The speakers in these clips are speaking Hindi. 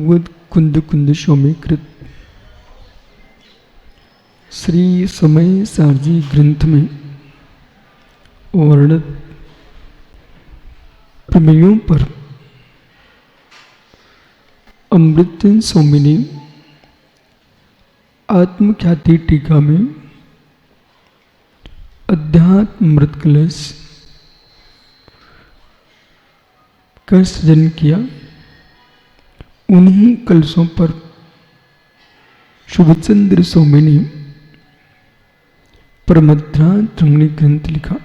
भगवत कुंद कुंद सौम्यकृत श्री समय सारजी ग्रंथ में वर्णित प्रमेयों पर अमृतन स्वामिनी आत्मख्याति टीका में अध्यात्म अमृत कलश का सृजन किया। उन्हीं कलशों पर शुभचंद्र स्वामी ने परमद्रा त्रिंगणी ग्रंथ लिखा।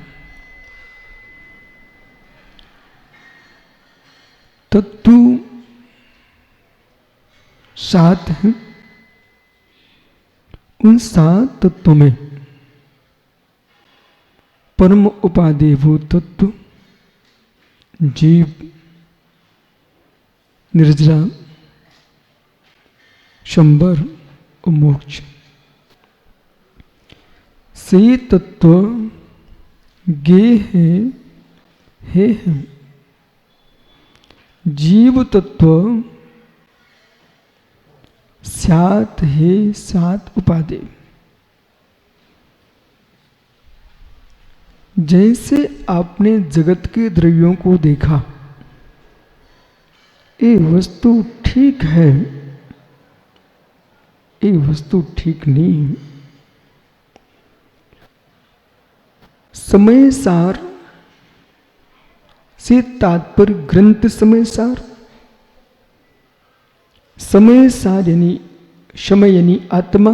तत्व 7 हैं। उन 7 तत्वों में परम उपादेयभूत तत्व जीव, निर्जरा, शंबर और मोक्ष से तत्व गे हैं। जीव तत्व 7 है, 7 उपादेय। जैसे आपने जगत के द्रव्यों को देखा, ये वस्तु ठीक है, ये वस्तु ठीक नहीं है। समय सार से तात्पर्य ग्रंथ समय सार। समय सार यानी समय यानी आत्मा,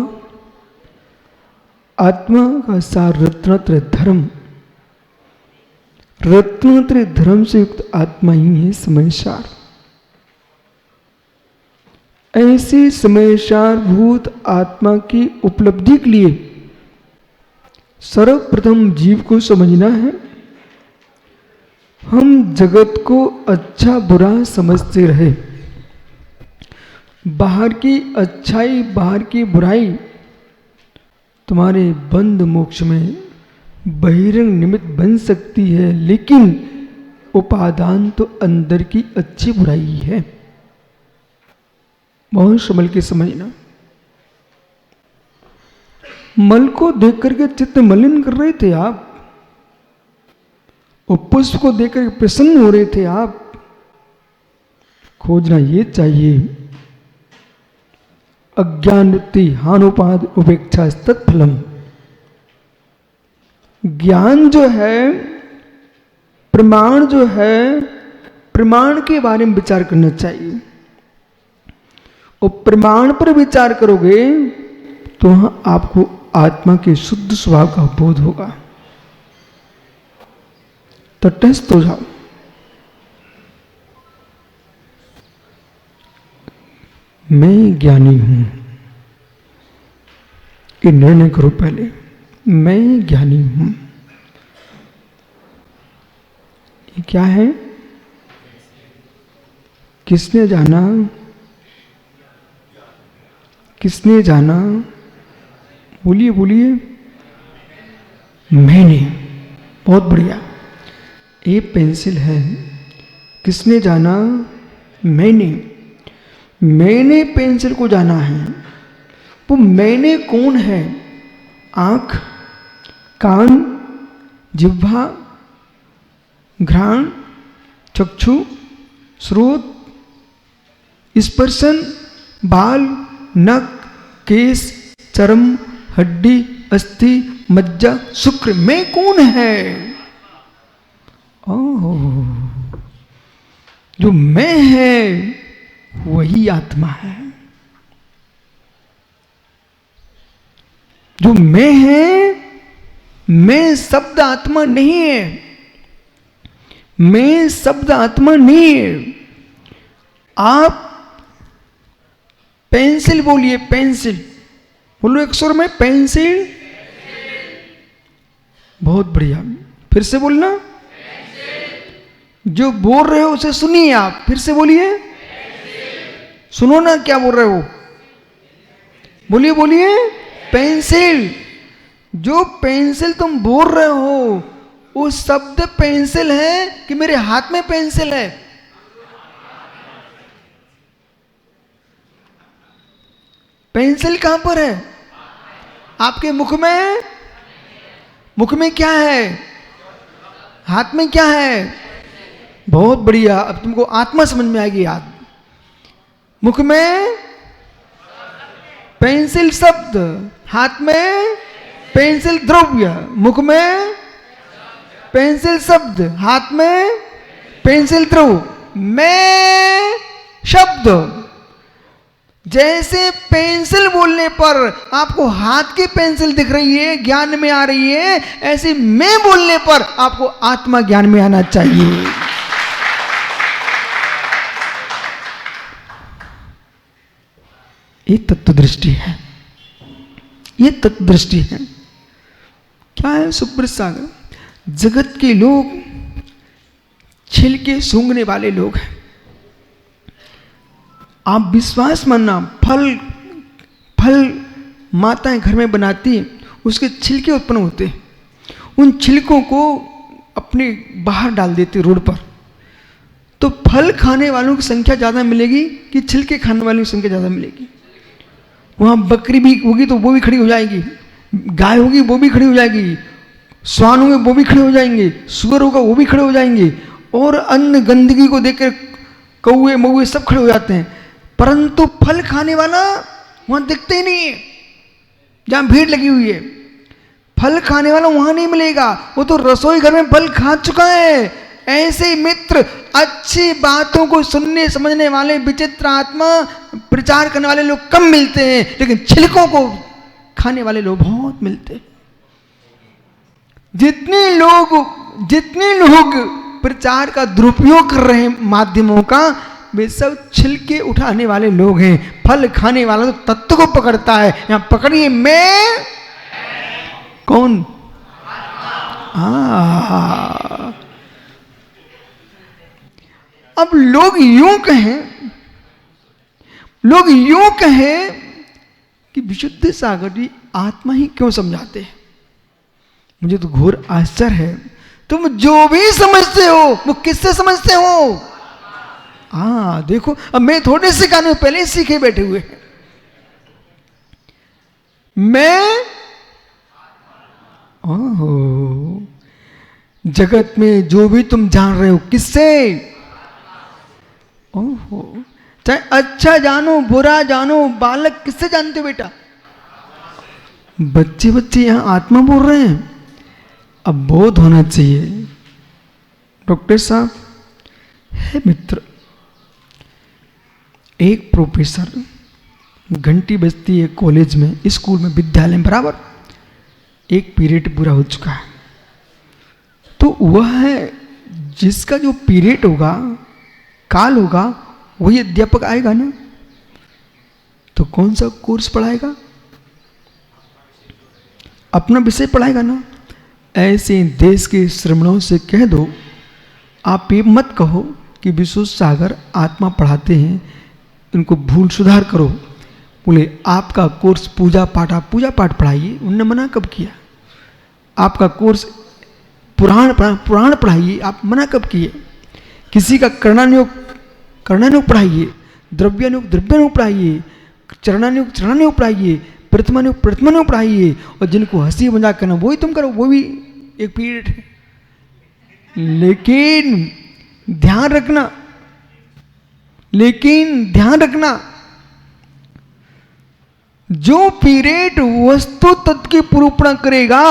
आत्मा का सार रत्नत्रय धर्म, रत्नत्रय धर्म से युक्त आत्मा ही है समय सार। ऐसी समयसार भूत आत्मा की उपलब्धि के लिए सर्वप्रथम जीव को समझना है। हम जगत को अच्छा बुरा समझते रहे, बाहर की अच्छाई बाहर की बुराई तुम्हारे बंध मोक्ष में बहिरंग निमित्त बन सकती है, लेकिन उपादान तो अंदर की अच्छी बुराई है। बहुत संभल के समझना। मल को देख करके चित्त मलिन कर रहे थे आप, और पुष्प को देख कर प्रसन्न हो रहे थे आप। खोजना ये चाहिए अज्ञान वृत्ति हानोपाद उपेक्षा तत्फलम। ज्ञान जो है, प्रमाण जो है, प्रमाण के बारे में विचार करना चाहिए। और प्रमाण पर विचार करोगे तो आपको आत्मा के शुद्ध स्वभाव का बोध होगा। तटस्थ हो जाओ। मैं ज्ञानी हूं, ये निर्णय करो पहले। मैं ज्ञानी हूं। ये क्या है? किसने जाना? किसने जाना? बोलिए बोलिए। मैंने। बहुत बढ़िया। ये पेंसिल है, किसने जाना? मैंने। मैंने पेंसिल को जाना है। वो मैंने कौन है? आंख, कान, जिह्वा, घ्राण, चक्षु, श्रोत, स्पर्शन, बाल, नख, केस, चर्म, हड्डी, अस्थि, मज्जा, शुक्र। मैं कौन है? ओह, जो मैं है वही आत्मा है। जो मैं है, मैं शब्द आत्मा नहीं है। मैं शब्द आत्मा नहीं है। आप पेंसिल बोलिए, पेंसिल बोलो एक स्वर में, पेंसिल। बहुत बढ़िया, फिर से बोलना। जो बोल रहे हो उसे सुनिए आप, फिर से बोलिए। सुनो ना क्या बोल रहे हो, बोलिए बोलिए। पेंसिल। जो पेंसिल तुम बोल रहे हो वो शब्द पेंसिल है कि मेरे हाथ में पेंसिल है? पेंसिल कहां पर है? आपके मुख में। मुख में क्या है? हाथ में क्या है? बहुत बढ़िया, अब तुमको आत्मा समझ में आएगी याद। मुख में पेंसिल शब्द, हाथ में पेंसिल द्रव्य। मुख में पेंसिल शब्द, हाथ में पेंसिल द्रव्य। मैं शब्द। जैसे पेंसिल बोलने पर आपको हाथ की पेंसिल दिख रही है, ज्ञान में आ रही है, ऐसे मैं बोलने पर आपको आत्मा ज्ञान में आना चाहिए। ये तत्व दृष्टि है, ये तत्व दृष्टि है। क्या है सुब्रत सागर? जगत के लोग छिलके सूंघने वाले लोग हैं। आप विश्वास मानना, फल माताएं घर में बनाती हैं, उसके छिलके उत्पन्न होते हैं। उन छिलकों को अपने बाहर डाल देते रोड पर, तो फल खाने वालों की संख्या ज़्यादा मिलेगी कि छिलके खाने वालों की संख्या ज़्यादा मिलेगी? वहाँ बकरी भी होगी तो वो भी खड़ी हो जाएगी, गाय होगी वो भी खड़ी हो जाएगी, स्वान होंगे वो भी खड़े हो जाएंगे, सुअर होगा वो भी खड़े हो जाएंगे, और अन्न गंदगी को देखकर कौए मौए सब खड़े हो जाते हैं। परंतु फल खाने वाला वहां दिखते ही नहीं है, जहां भीड़ लगी हुई है। फल खाने वाला वहां नहीं मिलेगा, वो तो रसोई घर में फल खा चुका है। ऐसे मित्र, अच्छी बातों को सुनने समझने वाले, विचित्र आत्मा प्रचार करने वाले लोग कम मिलते हैं, लेकिन छिलकों को खाने वाले लोग बहुत मिलते हैं। जितने लोग प्रचार का दुरुपयोग कर रहे हैं माध्यमों का, वे सब छिलके उठाने वाले लोग हैं। फल खाने वाला तो तत्व को पकड़ता है। यहां पकड़िए, मैं कौन? अब लोग यूं कहें कि विशुद्ध सागर जी आत्मा ही क्यों समझाते हैं? मुझे तो घोर आश्चर्य है। तुम जो भी समझते हो वो किससे समझते हो? देखो, अब मैं थोड़े सिखाने पहले ही सीखे बैठे हुए हैं। मैं जगत में जो भी तुम जान रहे हो किससे? चाहे अच्छा जानो बुरा जानो, बालक किससे जानते हो बेटा? बच्चे यहां आत्मा बोल रहे हैं। अब बोध होना चाहिए। डॉक्टर साहब है मित्र, एक प्रोफेसर, घंटी बजती है कॉलेज में, स्कूल में, विद्यालय में, बराबर एक पीरियड पूरा हो चुका है। तो वह है जिसका जो पीरियड होगा, काल होगा, वही अध्यापक आएगा ना, तो कौन सा कोर्स पढ़ाएगा? अपना विषय पढ़ाएगा ना। ऐसे देश के श्रमणों से कह दो, आप ये मत कहो कि विश्व सागर आत्मा पढ़ाते हैं, उनको भूल सुधार करो। बोले आपका कोर्स पूजा पाठ पढ़ाइए। उनने मना कब किया? आपका कोर्स पुराण पढ़ाइए, आप मना कब किए? किसी का कर्णानुयोग पढ़ाइए, द्रव्यानुयोग पढ़ाइए, चरणानुयोग पढ़ाइए, प्रतिमानुयोग पढ़ाइए, और जिनको हंसी मजाक करना वही तुम करो, वो भी एक पीरियड है। लेकिन ध्यान रखना, जो पीरियड वस्तु तत्व की निरूपण करेगा,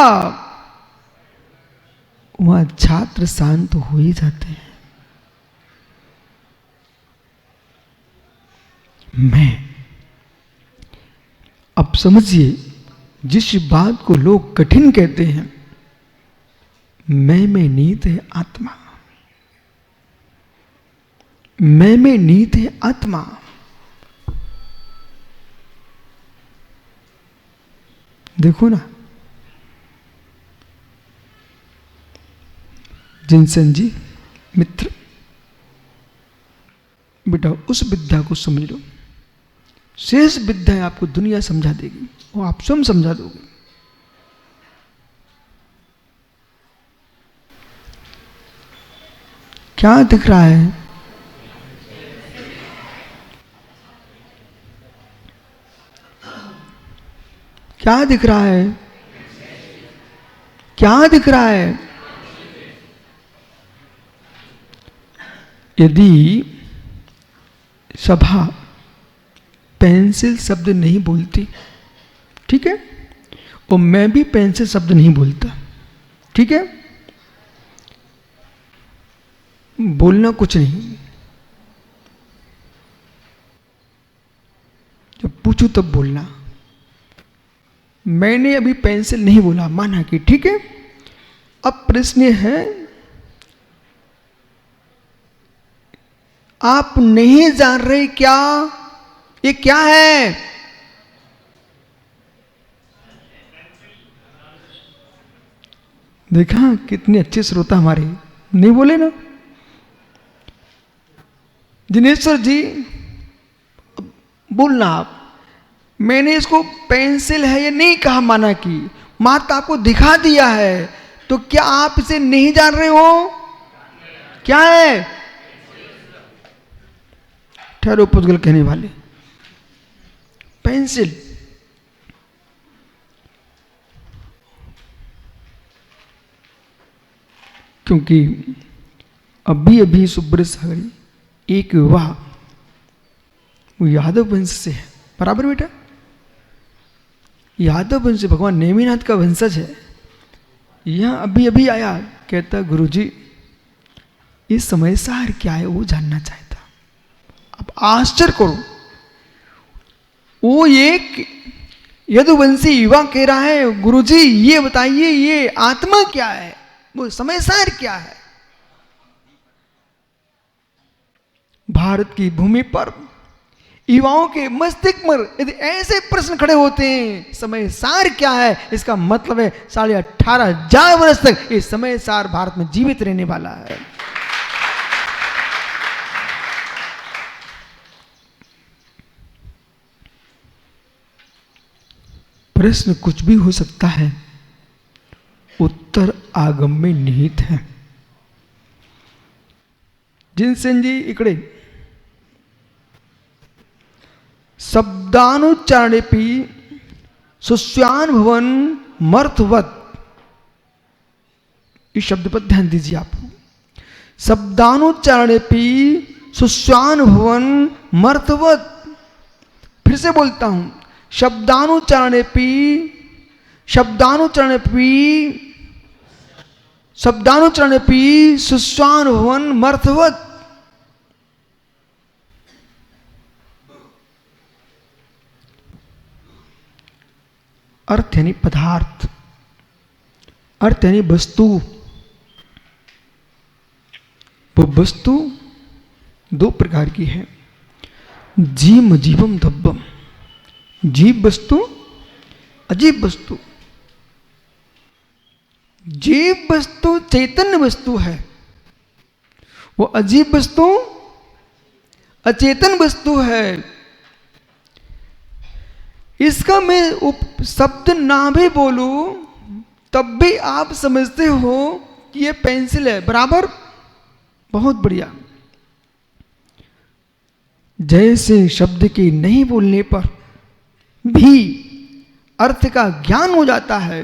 वह छात्र शांत हो ही जाते हैं। मैं, अब समझिए, जिस बात को लोग कठिन कहते हैं, मैं में नीत है आत्मा, मैं में नीत है आत्मा। देखो ना, जिनसन जी मित्र, बेटा उस विद्या को समझ लो। शेष विद्या आपको दुनिया समझा देगी, वो आप स्वयं समझा दोगे। क्या दिख रहा है? क्या दिख रहा है? क्या दिख रहा है? यदि सभा पेंसिल शब्द नहीं बोलती, ठीक है, और मैं भी पेंसिल शब्द नहीं बोलता, ठीक है, बोलना कुछ नहीं, जब पूछूं तब बोलना। मैंने अभी पेंसिल नहीं बोला, माना कि ठीक है। अब प्रश्न है, आप नहीं जान रहे क्या ये क्या है? देखा कितने अच्छे श्रोता हमारे, नहीं बोले ना? दिनेश्वर जी बोलना आप, मैंने इसको पेंसिल है ये नहीं कहा, माना कि माता आपको दिखा दिया है, तो क्या आप इसे नहीं जान रहे हो? क्या है? ठहरो पुद्गल कहने वाले, पेंसिल। क्योंकि अभी अभी सुब्रत सागरी एक विवाह वो यादव वंश से है, बराबर बेटा? यादव वंश भगवान नेमिनाथ का वंशज है। यहां अभी अभी आया, कहता गुरुजी इस समय सार क्या है वो जानना चाहता। अब आश्चर्य करो, वो एक यदुवंशी युवा कह रहा है गुरुजी ये बताइए ये आत्मा क्या है, वो समय सार क्या है? भारत की भूमि पर युवाओं के मस्तिष्क पर यदि ऐसे प्रश्न खड़े होते हैं, समय सार क्या है, इसका मतलब है 18,500 वर्ष तक ये समय सार भारत में जीवित रहने वाला है। प्रश्न कुछ भी हो सकता है, उत्तर आगम में निहित है। जिनसेन जी इकडे, शब्दानुच्चारणेपि सुस्वानुभवन मर्थवत, इस शब्द पर ध्यान दीजिए आप। शब्दानुच्चारणेपि सुस्वानुभवन मर्थवत, फिर से बोलता हूं, शब्दानुच्चारणेपि सुस्वानुभवन मर्थवत। अर्थ यानी पदार्थ, अर्थ यानी वस्तु। वो वस्तु दो प्रकार की है, जीव जीवम धब्बम, जीव वस्तु अजीब वस्तु। जीव वस्तु चैतन्य वस्तु है, वो अजीब वस्तु अचेतन वस्तु है। इसका मैं शब्द ना भी बोलूं तब भी आप समझते हो कि ये पेंसिल है, बराबर? बहुत बढ़िया। जैसे शब्द के नहीं बोलने पर भी अर्थ का ज्ञान हो जाता है,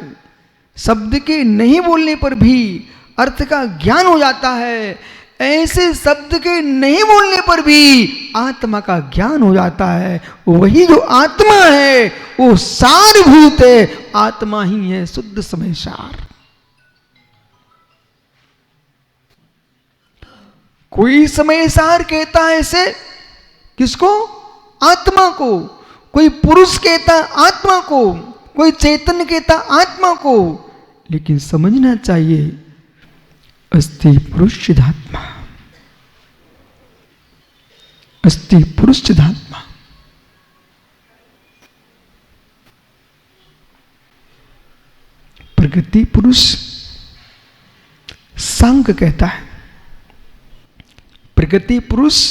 शब्द के नहीं बोलने पर भी अर्थ का ज्ञान हो जाता है, ऐसे शब्द के नहीं बोलने पर भी आत्मा का ज्ञान हो जाता है। वही जो आत्मा है वो सारभूत है, आत्मा ही है शुद्ध समय सार। कोई समय सार कहता है इसे किसको? आत्मा को। कोई पुरुष कहता आत्मा को, कोई चैतन्य कहता आत्मा को। लेकिन समझना चाहिए अस्ति पुरुष चिदात्मा, अस्ति पुरुष चिदात्मा। प्रकृति पुरुष सांख्य कहता है, प्रकृति पुरुष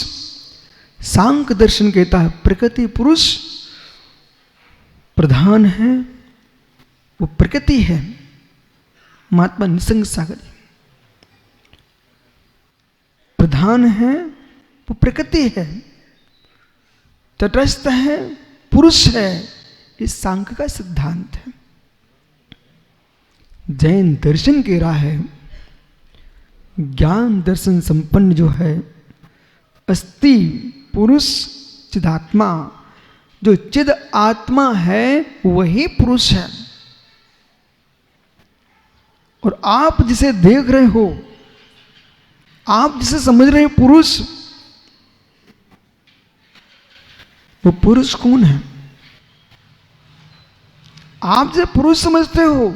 सांख्य दर्शन कहता है। प्रकृति पुरुष प्रधान है, वो प्रकृति है। महात्मा निसंग सागर प्रधान है, वो प्रकृति है। तटस्थ है, पुरुष है। ये सांख्य का सिद्धांत है। जैन दर्शन कह रहा है ज्ञान दर्शन संपन्न जो है अस्ति पुरुष चिदात्मा, जो चिद आत्मा है वही पुरुष है। और आप जिसे देख रहे हो, आप जिसे समझ रहे हो पुरुष, वो पुरुष कौन है? आप जिसे पुरुष समझते हो,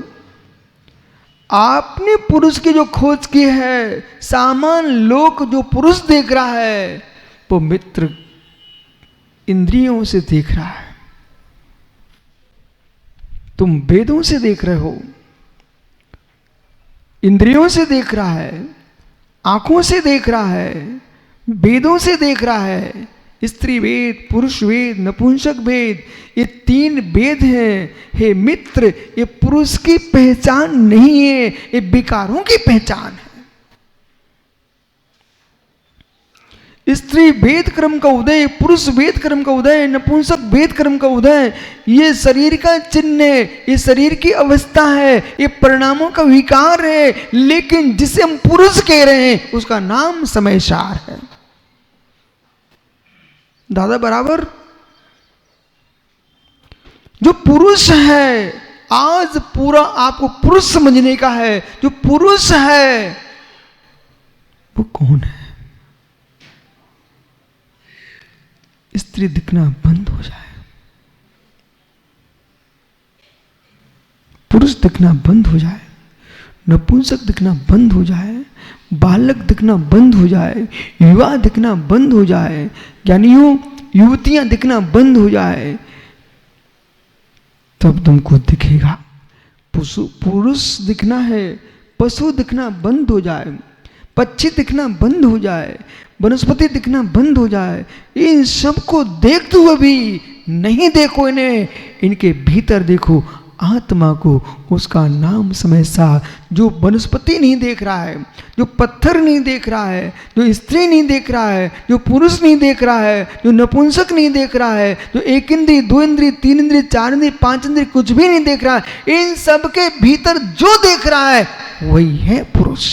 आपने पुरुष की जो खोज की है, सामान्य लोक जो पुरुष देख रहा है वो मित्र इंद्रियों से देख रहा है। तुम वेदों से देख रहे हो, इंद्रियों से देख रहा है, आंखों से देख रहा है, वेदों से देख रहा है। स्त्री वेद, पुरुष वेद, नपुंसक वेद, ये 3 वेद हैं। हे मित्र, ये पुरुष की पहचान नहीं है, ये विकारों की पहचान है। स्त्री वेद क्रम का उदय, पुरुष वेद क्रम का उदय, नपुंसक वेद क्रम का उदय, ये शरीर का चिन्ह है, ये शरीर की अवस्था है, ये परिणामों का विकार है। लेकिन जिसे हम पुरुष कह रहे हैं उसका नाम समयसार है। दादा बराबर? जो पुरुष है, आज पूरा आपको पुरुष समझने का है। जो पुरुष है वो कौन है? स्त्री दिखना बंद हो जाए, पुरुष दिखना बंद हो जाए, नपुंसक दिखना बंद हो जाए, बालक दिखना बंद हो जाए, युवा दिखना बंद हो जाए, ज्ञानियों युवतियां दिखना बंद हो जाए, तब तुमको दिखेगा। पुरुष दिखना है, पशु दिखना बंद हो जाए, पक्षी दिखना बंद हो जाए, वनस्पति दिखना बंद हो जाए, इन सबको देखते हुए भी नहीं देखो इन्हें, इनके भीतर देखो आत्मा को। उसका नाम समयसार। जो वनस्पति नहीं देख रहा है, जो पत्थर नहीं देख रहा है, जो स्त्री नहीं देख रहा है, जो पुरुष नहीं देख रहा है, जो नपुंसक नहीं देख रहा है, जो 1 इंद्रिय, 2 इंद्रिय, 3 इंद्रिय, 4 इंद्रिय, 5 इंद्रिय कुछ भी नहीं देख रहा है, इन सब के भीतर जो देख रहा है वही है पुरुष।